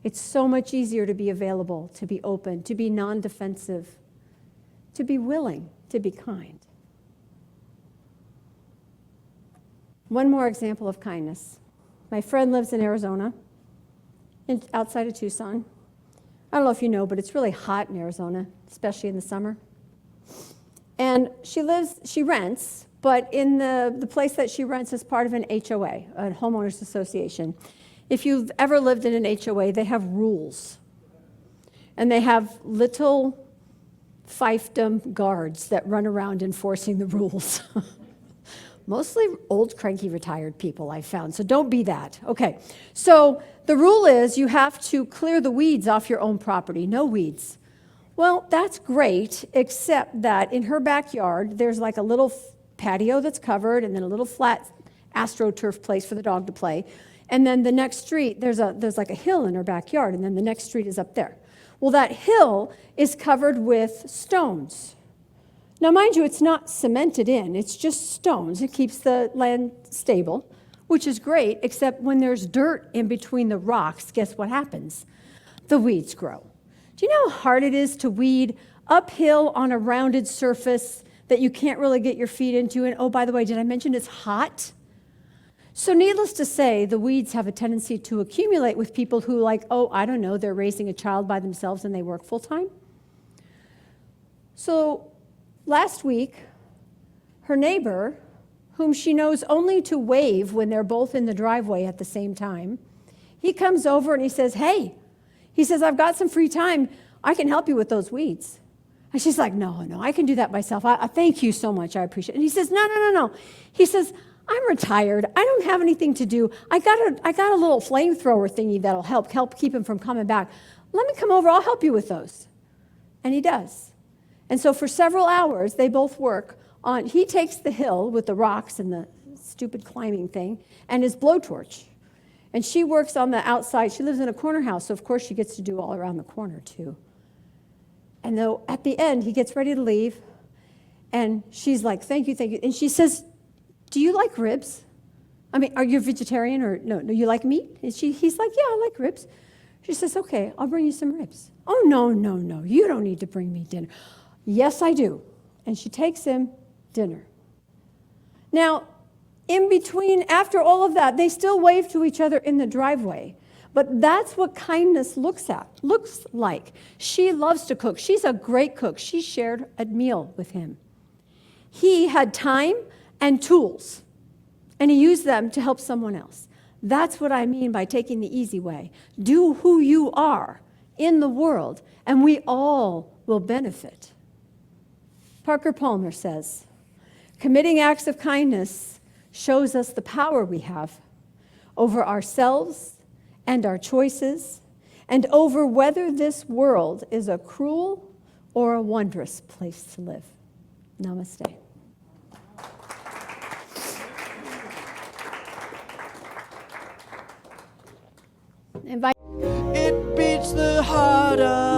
It's so much easier to be available, to be open, to be non-defensive, to be willing, to be kind. One more example of kindness. My friend lives in Arizona, outside of Tucson. I don't know if you know, but it's really hot in Arizona, especially in the summer. And she rents, but in the place that she rents is part of an HOA, a homeowners association. If you've ever lived in an HOA, they have rules. And they have little fiefdom guards that run around enforcing the rules. Mostly old, cranky, retired people, I found, so don't be that. Okay, so the rule is you have to clear the weeds off your own property, no weeds. Well, that's great, except that in her backyard, there's like a little patio that's covered and then a little flat astroturf place for the dog to play. And then the next street, there's like a hill in her backyard, and then the next street is up there. Well, that hill is covered with stones. Now, mind you, it's not cemented in. It's just stones. It keeps the land stable, which is great, except when there's dirt in between the rocks, guess what happens? The weeds grow. Do you know how hard it is to weed uphill on a rounded surface that you can't really get your feet into? And oh, by the way, did I mention it's hot? So needless to say, the weeds have a tendency to accumulate with people who I don't know, they're raising a child by themselves and they work full time. So last week, her neighbor, whom she knows only to wave when they're both in the driveway at the same time, he comes over and he says, hey, he says, I've got some free time. I can help you with those weeds. And she's like, no, I can do that myself. I thank you so much. I appreciate it. And he says, no. He says, I'm retired. I don't have anything to do. I got a little flamethrower thingy that'll help keep him from coming back. Let me come over. I'll help you with those. And he does. And so for several hours, they both work on, he takes the hill with the rocks and the stupid climbing thing and his blowtorch. And she works on the outside. She lives in a corner house, so of course she gets to do all around the corner too. And though at the end, he gets ready to leave, and she's like, thank you. And she says, do you like ribs? I mean, are you a vegetarian or no, you like meat? And he's like, yeah, I like ribs. She says, okay, I'll bring you some ribs. Oh, no, you don't need to bring me dinner. Yes, I do. And she takes him dinner. Now, in between, after all of that, they still wave to each other in the driveway. But that's what kindness looks like. She loves to cook. She's a great cook. She shared a meal with him. He had time and tools, and he used them to help someone else. That's what I mean by taking the easy way. Do who you are in the world, and we all will benefit. Parker Palmer says, committing acts of kindness shows us the power we have over ourselves and our choices, and over whether this world is a cruel or a wondrous place to live. Namaste. Invite. It beats the heart of